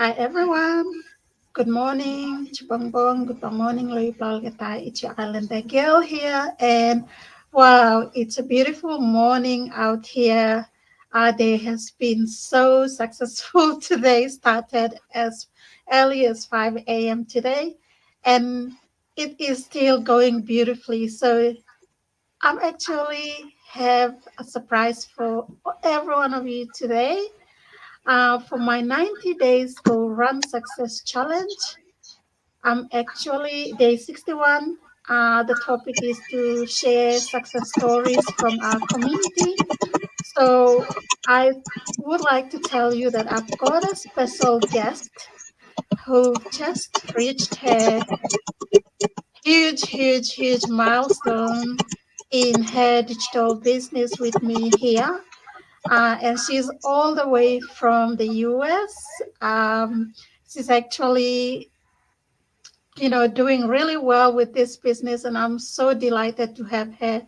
Hi everyone. Good morning, Chubongbong. Good morning, Loibalgata. It's your Islander girl here, and wow, it's a beautiful morning out here. Our day has been so successful today. Started as early as 5 a.m. today, and it is still going beautifully. So I'm actually have a surprise for every one of you today. For my 90 days Go Run Success Challenge, I'm actually day 61. The topic is to share success stories from our community. So I would like to tell you that I've got a special guest who just reached her huge milestone in her digital business with me here. And she's all the way from the US. She's actually, doing really well with this business, and I'm so delighted to have her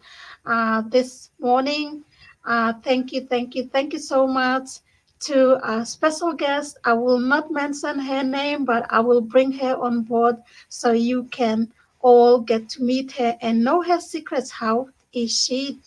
this morning. Thank you so much to our special guest. I will not mention her name, but I will bring her on board so you can all get to meet her and know her secrets. How is she,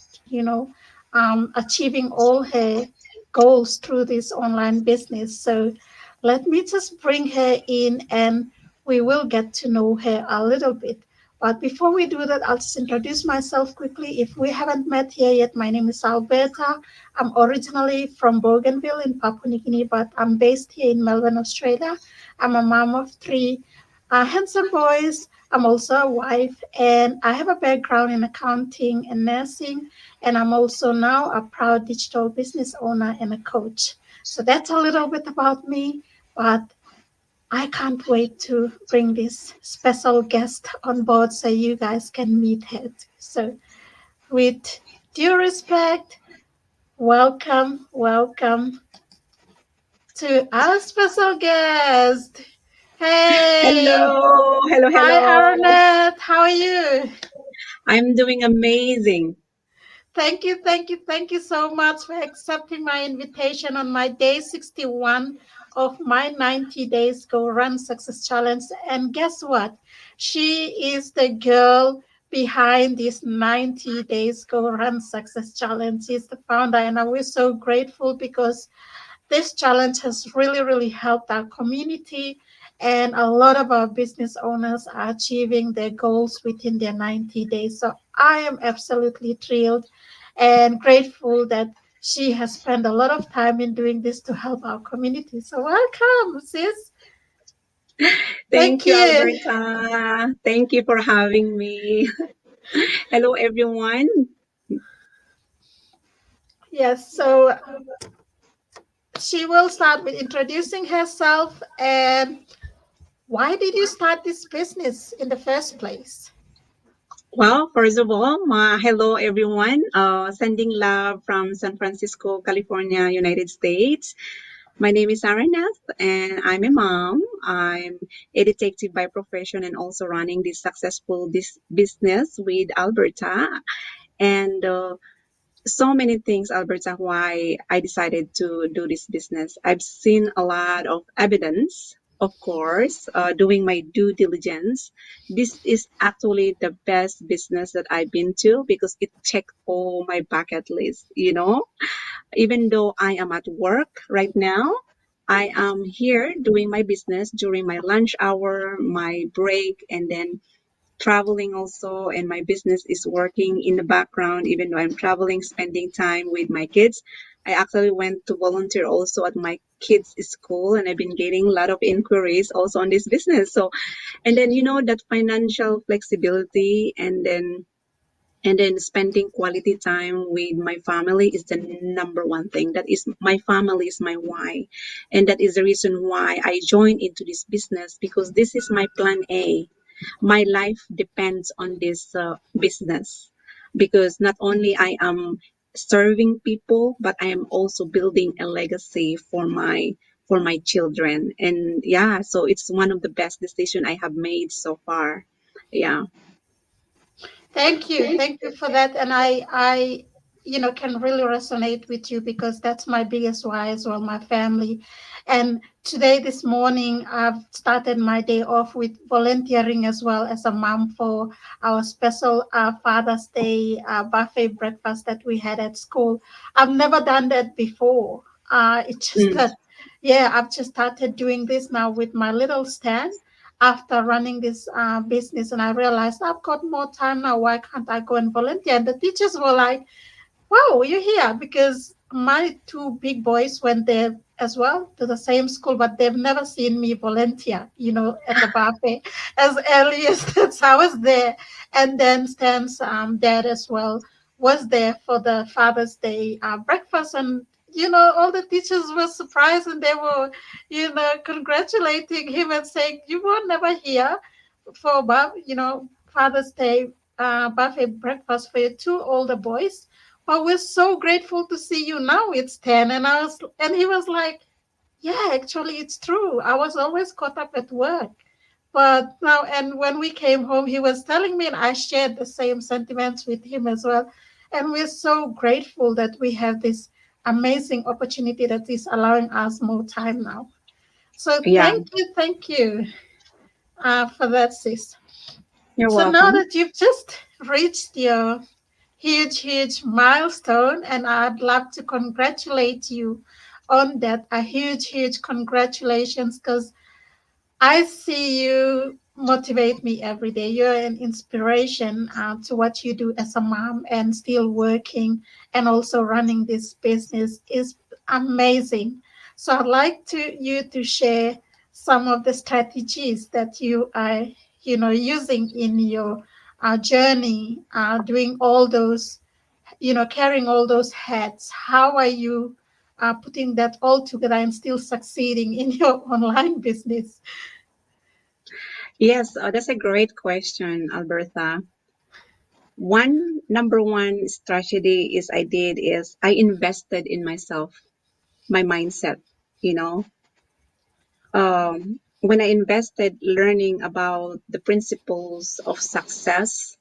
achieving all her goals through this online business? So let me just bring her in and we will get to know her a little bit. But before we do that, I'll just introduce myself quickly. If we haven't met here yet, my name is Alberta. I'm originally from Bougainville in Papua New Guinea, but I'm based here in Melbourne, Australia. I'm a mom of three handsome boys. I'm also a wife, and I have a background in accounting and nursing. And I'm also now a proud digital business owner and a coach. So that's a little bit about me. But I can't wait to bring this special guest on board so you guys can meet her. So, with due respect, welcome to our special guest. Hey, Hello, hello, hi, hello. Arnett. How are you? I'm doing amazing. Thank you so much for accepting my invitation on my day 61 of my 90 days Go Run Success Challenge. And guess what? She is the girl behind this 90 days Go Run Success Challenge. She's the founder, and we're so grateful because this challenge has really helped our community, and a lot of our business owners are achieving their goals within their 90 days. So I am absolutely thrilled and grateful that she has spent a lot of time in doing this to help our community. So welcome, sis. Thank Thank you, you. Alberta. Thank you for having me. Hello, everyone. Yes, so she will start with introducing herself and why did you start this business in the first place? Well, first of all, hello, everyone. Sending love from San Francisco, California, United States. My name is Araneth, and I'm a mom. I'm a detective by profession and also running this successful business with Alberta. And so many things, Alberta, why I decided to do this business. I've seen a lot of evidence, of course, doing my due diligence. This is actually the best business that I've been to because it checked all my bucket list. Even though I am at work right now, I am here doing my business during my lunch hour, my break, and then traveling also, and my business is working in the background even though I'm traveling, spending time with my kids. I actually went to volunteer also at my kids school, and I've been getting a lot of inquiries also on this business. So, and then that financial flexibility, and then spending quality time with my family is the number one thing. That is, my family is my why, and that is the reason why I joined into this business, because this is my plan A. My life depends on this business, because not only I am serving people, but I am also building a legacy for my children. And yeah, so it's one of the best decision I have made so far. Yeah. Thank you for that. And I can really resonate with you because that's my biggest why as well, my family. And today, this morning, I've started my day off with volunteering as well as a mom for our special Father's Day buffet breakfast that we had at school. I've never done that before. It's just Mm. that, yeah, I've just started doing this now with my little stand after running this business, and I realized I've got more time now. Why can't I go and volunteer? And the teachers were like, wow, you're here, because my two big boys went there as well to the same school, but they've never seen me volunteer, at the buffet as early as that. I was there. And then Stan's dad as well was there for the Father's Day breakfast. And, all the teachers were surprised, and they were, congratulating him and saying, you were never here for, Father's Day buffet breakfast for your two older boys. But we're so grateful to see you now. It's 10. And he was like, yeah, actually, it's true. I was always caught up at work. But now, and when we came home, he was telling me, and I shared the same sentiments with him as well. And we're so grateful that we have this amazing opportunity that is allowing us more time now. So Yeah, thank you for that, sis. you're So now welcome. that you've just reached your huge, huge milestone, and I'd love to congratulate you on that. A huge, huge congratulations, because I see you motivate me every day. You're an inspiration to what you do as a mom, and still working and also running this business is amazing. So I'd like you to share some of the strategies that you are, using in your journey, doing all those, carrying all those hats. How are you putting that all together and still succeeding in your online business? Yes, that's a great question, Alberta. One number one strategy is I invested in myself, my mindset, you know. When I invested learning about the principles of success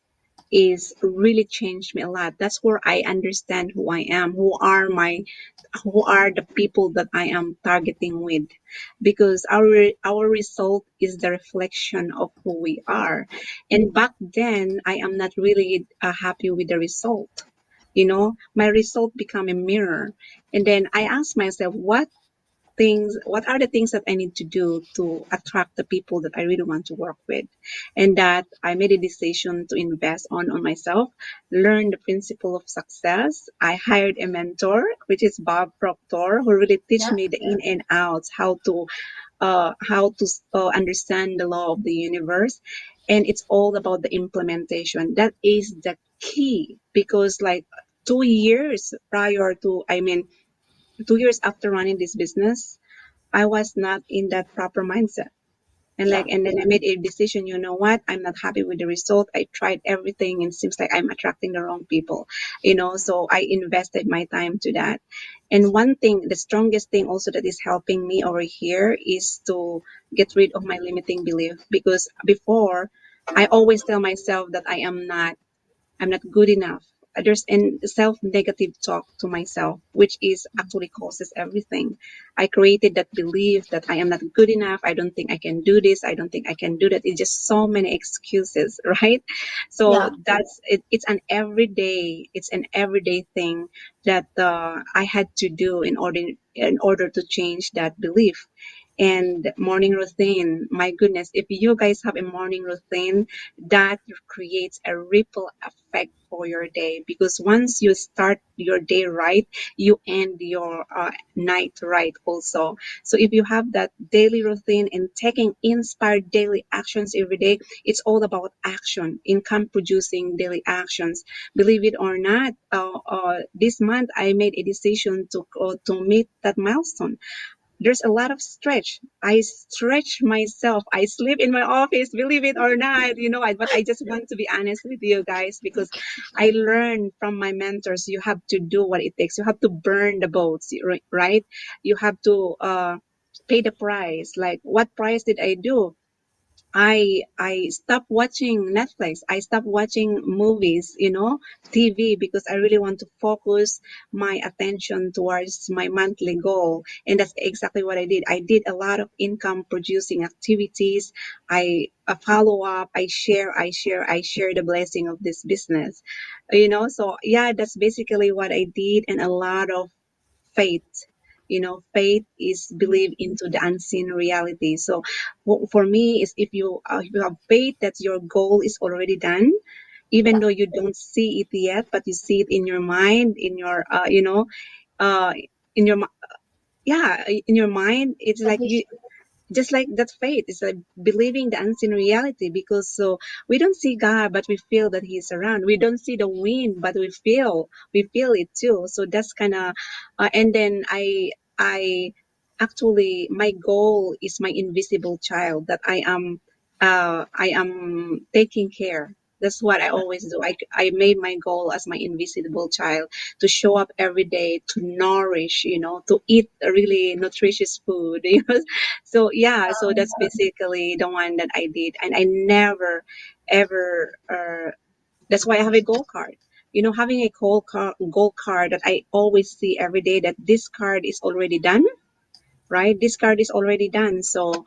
is really changed me a lot. That's where I understand who I am, who are the people that I am targeting with, because our result is the reflection of who we are. And back then, I am not really happy with the result. My result become a mirror, and then I ask myself, what are the things that I need to do to attract the people that I really want to work with? And that I made a decision to invest on myself, learn the principle of success. I hired a mentor, which is Bob Proctor, who really teach Yeah. me the in and outs, how to understand the law of the universe. And it's all about the implementation. That is the key, because like 2 years prior to, I mean, 2 years after running this business, I was not in that proper mindset. Yeah. And then I made a decision, you know what? I'm not happy with the result. I tried everything and seems like I'm attracting the wrong people. So I invested my time to that. And one thing, the strongest thing also that is helping me over here is to get rid of my limiting belief, because before I always tell myself that I'm not good enough. There's an self-negative talk to myself, which is actually causes everything. I created that belief that I am not good enough. I don't think I can do this. I don't think I can do that. It's just so many excuses, right? So Yeah. that's it. It's an everyday thing that I had to do in order to change that belief. And morning routine, my goodness, if you guys have a morning routine, that creates a ripple effect for your day, because once you start your day right, you end your night right also. So if you have that daily routine and taking inspired daily actions every day, it's all about action, income producing daily actions. Believe it or not, this month I made a decision to meet that milestone. There's a lot of stretch. I stretch myself. I sleep in my office, believe it or not, but I just want to be honest with you guys, because I learned from my mentors, you have to do what it takes. You have to burn the boats, right? You have to pay the price. Like, what price did I do? I stopped watching Netflix. I stopped watching movies, TV, because I really want to focus my attention towards my monthly goal. And that's exactly what I did. I did a lot of income producing activities. I follow up, I share the blessing of this business. So yeah, that's basically what I did, and a lot of faith. Faith is believe into the unseen reality. So for me is, if you have faith that your goal is already done, even Yeah. though you don't see it yet, but you see it in your mind, in your uh in your mi- yeah, in your mind. It's The like you, vision. just like that faith is like believing the unseen reality, because so we don't see God, but we feel that He's around. We don't see the wind, but we feel it too. So that's kind of and then I actually, my goal is my invisible child that I am taking care. That's what I always do. I made my goal as my invisible child, to show up every day, to nourish, to eat really nutritious food. So yeah, so that's basically the one that I did, and I never ever. That's why I have a gold card. Having a gold card that I always see every day, that this card is already done, right? This card is already done. So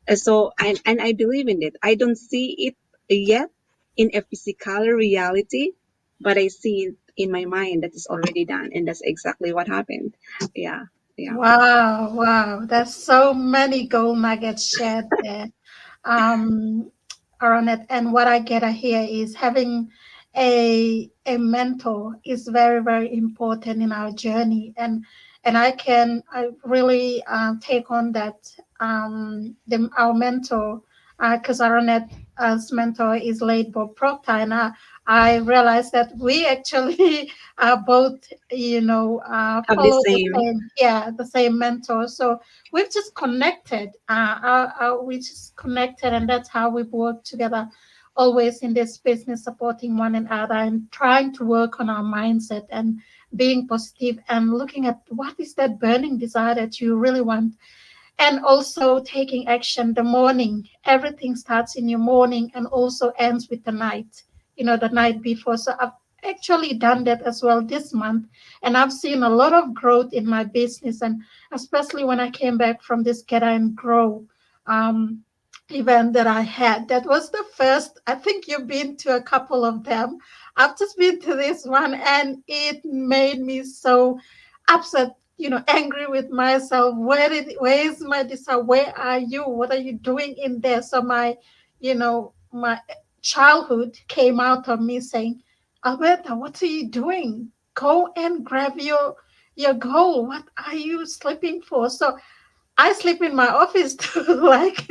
and I believe in it. I don't see it yet in a physical reality, but I see it in my mind that it's already done, and that's exactly what happened. Yeah, yeah. Wow, wow. There's so many gold nuggets shared there. Um, Aronet, and what I get here is having a mentor is very, very important in our journey. And I really take on that our mentor, because Aronet as mentor is late Bob Proctor, and I realized that we actually are both, Have the follow the same. same, yeah, the same mentor. So we've just connected. We just connected, and that's how we've worked together, always in this business, supporting one another and trying to work on our mindset and being positive and looking at what is that burning desire that you really want, and also taking action. The morning, everything starts in your morning and also ends with the night, the night before. So I've actually done that as well this month, and I've seen a lot of growth in my business, and especially when I came back from this Get and Grow um, event that I had. That was the first. I think you've been to a couple of them. I've just been to this one, and it made me so upset, angry with myself. Where is my desire? Where are you? What are you doing in there? So my childhood came out of me saying, Alberta, what are you doing? Go and grab your goal. What are you sleeping for? So I sleep in my office too. Like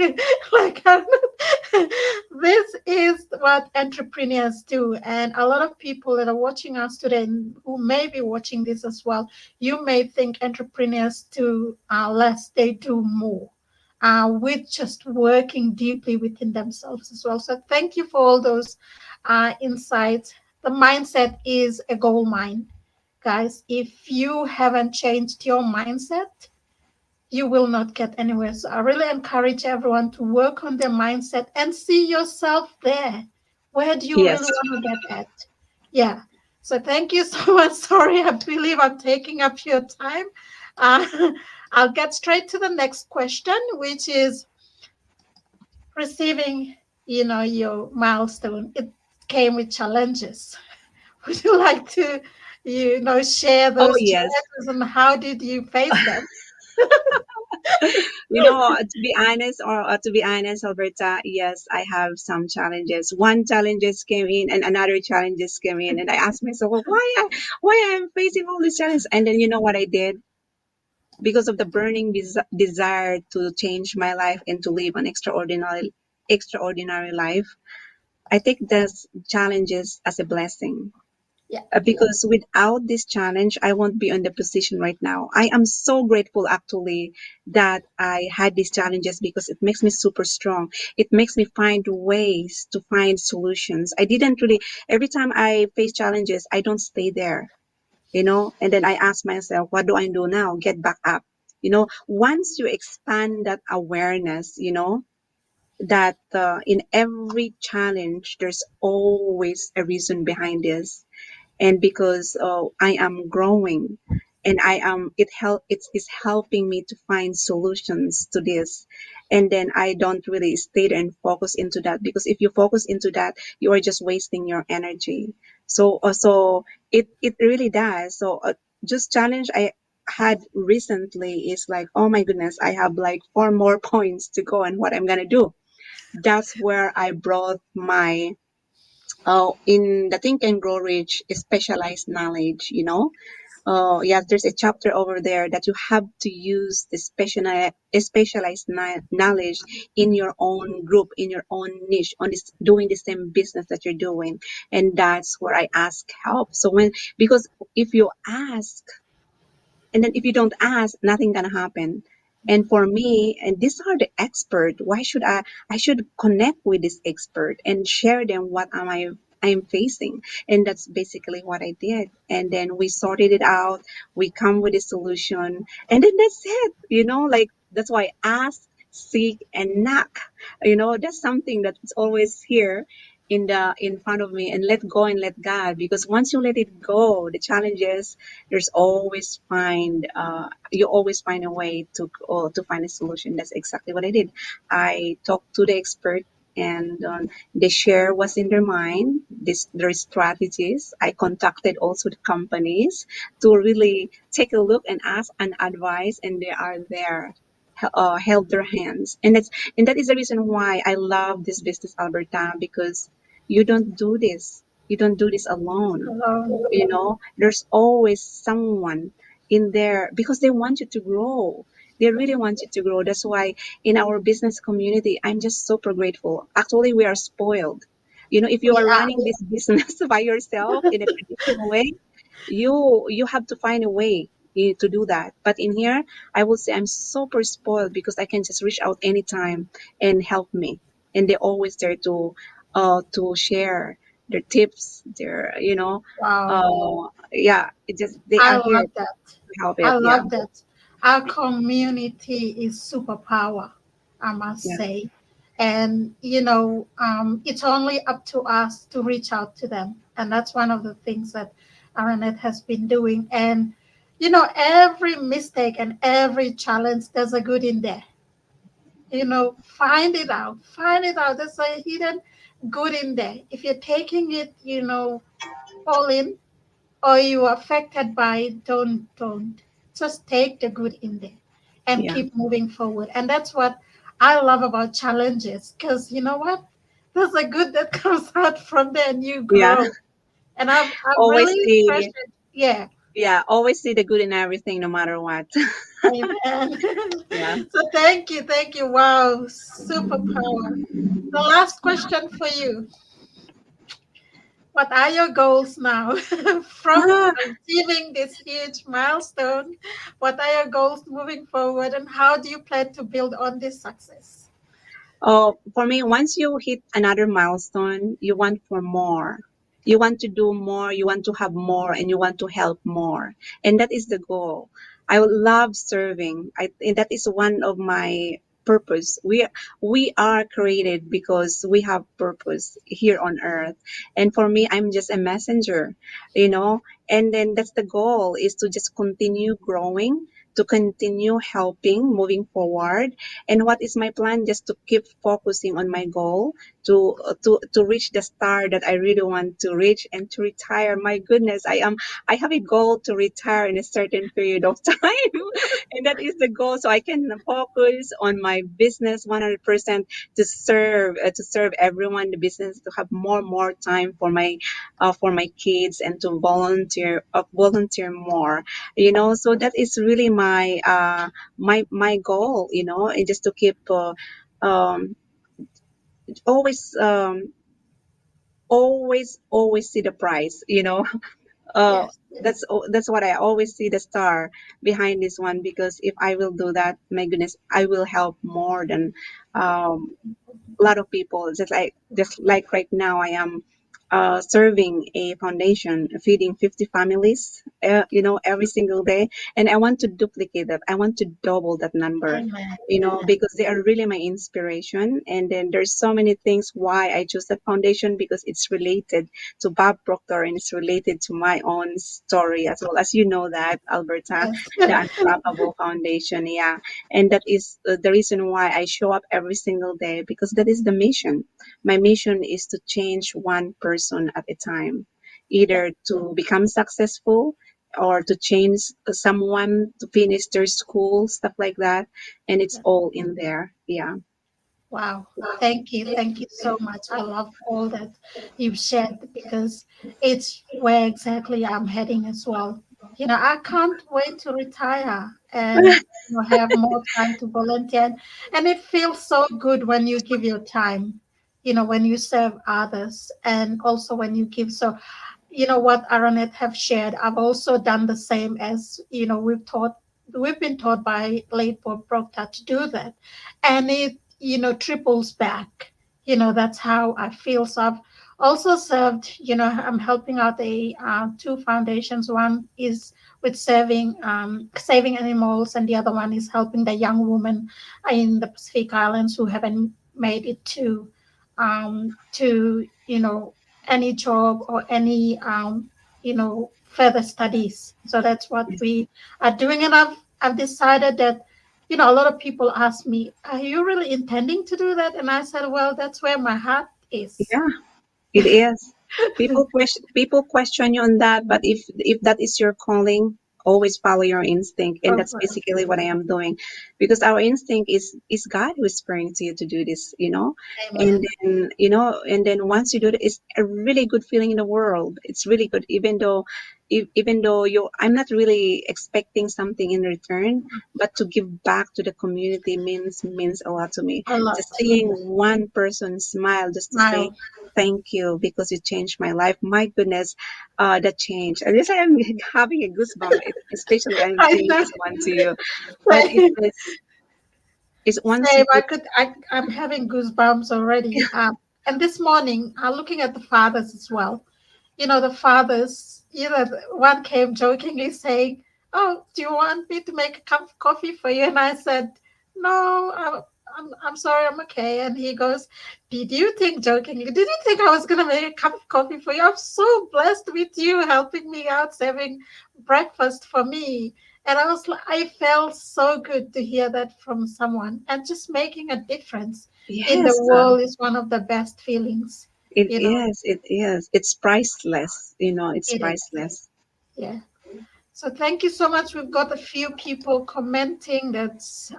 this is what entrepreneurs do, and a lot of people that are watching us today, and who may be watching this as well, you may think entrepreneurs do less; they do more. With just working deeply within themselves as well. So thank you for all those insights. The mindset is a gold mine, guys. If you haven't changed your mindset, you will not get anywhere. So I really encourage everyone to work on their mindset and see yourself there. Where do you really Yes. want to get at? Yeah. So thank you so much. Sorry, I believe I'm taking up your time. Uh, I'll get straight to the next question, which is receiving, your milestone. It came with challenges. Would you like to, share Oh those yes. challenges and how did you face them? To be honest, Alberta, yes, I have some challenges. One challenges came in, and another challenges came in, and I asked myself, well, why I'm facing all these challenges? And then you know what I did? Because of the burning desire to change my life and to live an extraordinary life, I take these challenges as a blessing. Yeah. Because without this challenge, I won't be in the position right now. I am so grateful actually that I had these challenges, because it makes me super strong. It makes me find ways to find solutions. I didn't really, every time I face challenges, I don't stay there. And then I ask myself, what do I do now? Get back up. Once you expand that awareness, that in every challenge there's always a reason behind this, and because I am growing, and I am it's helping me to find solutions to this. And then I don't really stay there and focus into that, because if you focus into that, you are just wasting your energy. So it really does. So just challenge I had recently is like, oh my goodness, I have like four more points to go, and what I'm gonna do. That's where I brought my in the Think and Grow Rich specialized knowledge, yeah, there's a chapter over there that you have to use the specialized knowledge in your own group, in your own niche, on this doing the same business that you're doing. And that's where I ask help. So because if you ask, and then if you don't ask, nothing gonna happen. And for me, and these are the expert, why should I should connect with this expert and share them what am I'm facing. And that's basically what I did. And then we sorted it out, we come with a solution, and then that's it. Like that's why ask, seek, and knock. That's something that's always here in front of me. And let go and let God, because once you let it go, the challenges, there's always find you always find a way to find a solution. That's exactly what I did. I talked to the expert, and they share what's in their mind, their strategies. I contacted also the companies to really take a look and ask and advise, and they are there, held their hands. And that is the reason why I love this business, Alberta, because you don't do this alone. Alone. There's always someone in there, because they want you to grow. They really want you to grow. That's why in our business community, I'm just super grateful. Actually, we are spoiled. If you We are are. running this business by yourself in a traditional way, you have to find a way to do that. But in here, I will say I'm super spoiled, because I can just reach out anytime and help me. And they're always there to share their tips, their Wow. yeah, it just they I are here love to that. help I it. Yeah, love that. Our community is superpower, I must yeah, say. And, it's only up to us to reach out to them. And that's one of the things that Aranet has been doing. And, every mistake and every challenge, there's a good in there. Find it out. Find it out. There's a hidden good in there. If you're taking it, all in, or you are affected by it, don't. Just take the good in there and yeah, keep moving forward. And that's what I love about challenges, because you know what? There's a good that comes out from there and you yeah. grow. And I've Always really see, treasured, yeah. yeah, always see the good in everything, no matter what. Amen. Yeah. So thank you, thank you. Wow, superpower. The last question for you. What are your goals now from Ah, achieving this huge milestone? What are your goals moving forward, and how do you plan to build on this success? Oh, for me, once you hit another milestone, you want for more. You want to do more, you want to have more, and you want to help more. And that is the goal. I would love serving. And that is one of my purpose. We are created because we have purpose here on earth. And for me, I'm just a messenger, you know. And then that's the goal, is to just continue growing, to continue helping, moving forward. And what is my plan? Just to keep focusing on my goal, to reach the star that I really want to reach, and to retire. My goodness, I have a goal to retire in a certain period of time, and that is the goal, so I can focus on my business 100%, to serve everyone, the business, to have more time for my kids, and to volunteer more. So that is really my goal, and just to keep um, always always see the prize, uh Yes, yes. that's what I always see, the star behind this one, because if I will do that, my goodness, I will help more than a lot of people, just like right now I am serving a foundation, feeding 50 families, every single day. And I want to duplicate that. I want to double that number, Amen. because they are really my inspiration. And then there's so many things why I chose that foundation, because it's related to Bob Proctor and it's related to my own story as well. As you know that, Alberta, Yes. the Unflappable Foundation. Yeah. And that is the reason why I show up every single day, because that is the mission. My mission is to change one person at a time, Yeah. either to become successful or to change someone to finish their school, stuff like that. And it's Yeah. all in there. Yeah. Wow. Thank you. Thank you so much. I love all that you've shared because it's where exactly I'm heading as well. I can't wait to retire and have more time to volunteer. And it feels so good when you give your time, when you serve others and also when you give. So, what Aranet have shared, I've also done the same as, we've been taught by late Bob Proctor to do that. And it, triples back. That's how I feel. So I've also served, I'm helping out two foundations. One is with saving animals, and the other one is helping the young women in the Pacific Islands who haven't made it to any job or any further studies. So that's what we are doing. And I've decided that a lot of people ask me, are you really intending to do that? And I said, well, that's where my heart is. Yeah, it is. People question you on that, but if that is your calling, always follow your instinct, and Of that's basically what I am doing, because our instinct is God whispering to you to do this, and Amen. then once you do it, it's a really good feeling in the world. It's really good, even though I'm not really expecting something in return, but to give back to the community means a lot to me. A Just lot. seeing one person smile, just to say Smile. thank you because you changed my life. My goodness, that change. At least I am having a goosebump, especially I'm I saying know. this one to you. But it's once you Same. put, I'm having goosebumps already. And this morning, I'm looking at the fathers as well. The fathers, one came jokingly saying, "Oh, do you want me to make a cup of coffee for you?" And I said, "No, I'm sorry, I'm okay." And he goes, "Did you think jokingly? Did you think I was gonna make a cup of coffee for you? I'm so blessed with you helping me out, serving breakfast for me." And I felt so good to hear that from someone, and just making a difference in the yes, world is one of the best feelings. it You know, is, it is. It's priceless, it's it is. priceless. Yeah. So thank you so much. We've got a few people commenting. That's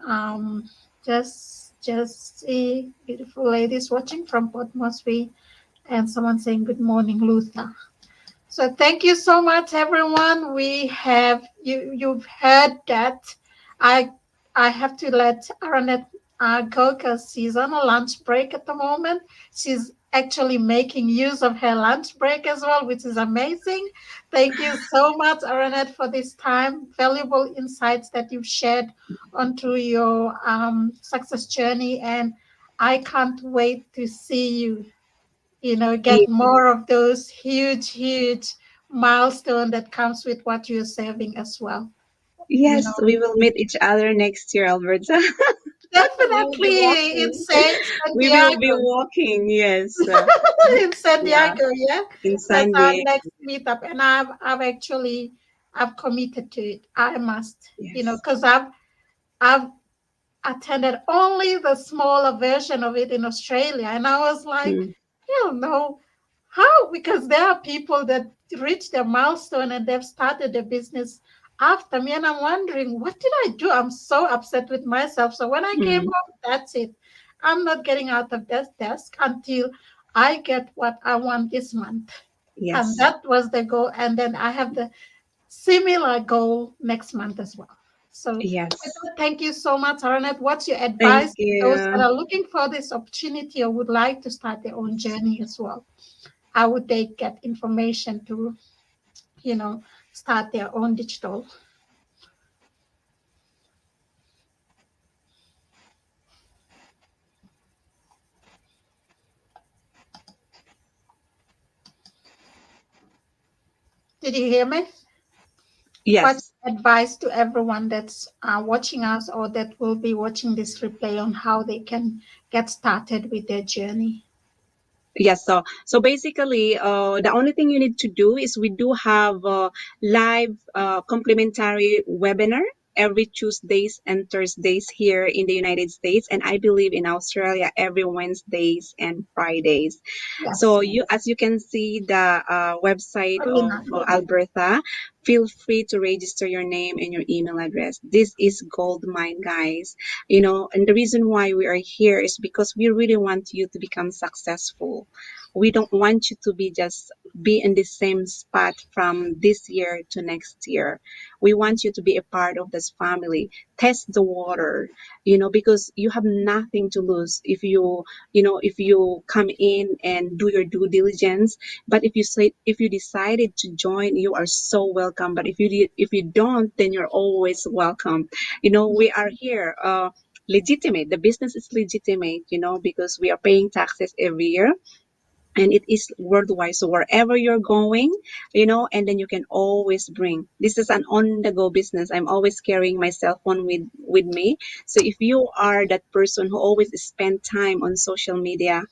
just a beautiful ladies watching from Port Moresby, and someone saying good morning, Luther. So thank you so much, everyone. We have you've heard that. I I have to let Aranet go because she's on a lunch break at the moment. She's actually making use of her lunch break as well, which is amazing. Thank you so much, Aranet, for this time. Valuable insights that you've shared onto your success journey, and I can't wait to see you Ye- get more of those huge milestone that comes with what you're serving as well. You Yes, know, we will meet each other next year, Alberta. We will be definitely in walking. San We will be Diego. walking, yes. In San Yeah, Diego, yeah. in That's San our Diego. next meetup. And I've committed to it. I must, Yes. because I've attended only the smaller version of it in Australia. And I was like, Mm, hell no. How? Because there are people that reach their milestone and they've started a business after me. And I'm wondering, what did I do? I'm so upset with myself. So when I came mm, home, that's it. I'm not getting out of this desk until I get what I want this month. And yes. that was the goal. And then I have the similar goal next month as well. So, with Yes. that, thank you so much, Aranet. What's your Thank advice to those that you. are looking for this opportunity or would like to start their own journey as well? How would they get information to, you know, start their own digital? Did you hear me? What Yes. advice to everyone that's watching us or that will be watching this replay on how they can get started with their journey? Yes, so basically, the only thing you need to do is we do have a live complimentary webinar every Tuesdays and Thursdays here in the United States, and I believe in Australia every Wednesdays and Fridays. Yes, So as you can see the website of Arena. Alberta, feel free to register your name and your email address. This is gold mine, guys. And the reason why we are here is because we really want you to become successful. We don't want you to be in the same spot from this year to next year. We want you to be a part of this family. Test the water, because you have nothing to lose if you come in and do your due diligence. But if you decided to join, you are so welcome. But if you don't, then you're always welcome. We are here legitimate. The business is legitimate, because we are paying taxes every year, and it is worldwide. So wherever you're going, and then you can always bring. This is an on the go business. I'm always carrying my cell phone with me. So if you are that person who always spend time on social media,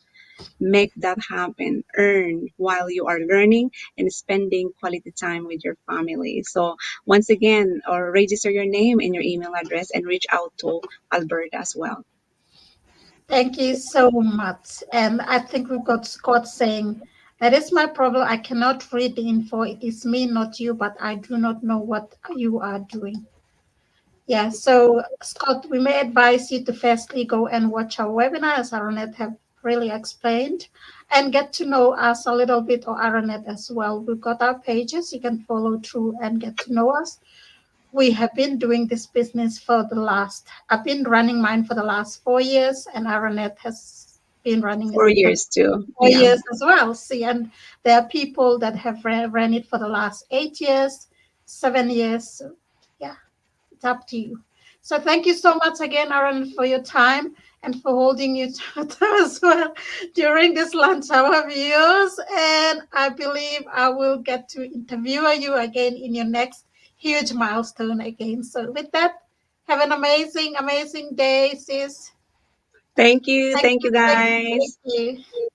make that happen. Earn while you are learning and spending quality time with your family. So once again, or register your name and your email address and reach out to Alberta as well. Thank you so much. And I think we've got Scott saying, that is my problem. I cannot read the info. It is me, not you, but I do not know what you are doing. Yeah, so Scott, we may advise you to firstly go and watch our webinar, as Aranet have really explained, and get to know us a little bit, or Aranet as well. We've got our pages. You can follow through and get to know us. We have been doing this business I've been running mine for the last 4 years, and Aranet has been running it 4 years too. four Yeah. years as well. See, and there are people that have ran it for the last 8 years, 7 years. So, yeah, it's up to you. So thank you so much again, Aaron, for your time and for holding your time as well during this lunch hour of yours. And I believe I will get to interview you again in your next huge milestone again. So with that, have an amazing, amazing day, sis. Thank you. Thank Thank you. you, Thank you. Thank guys. you.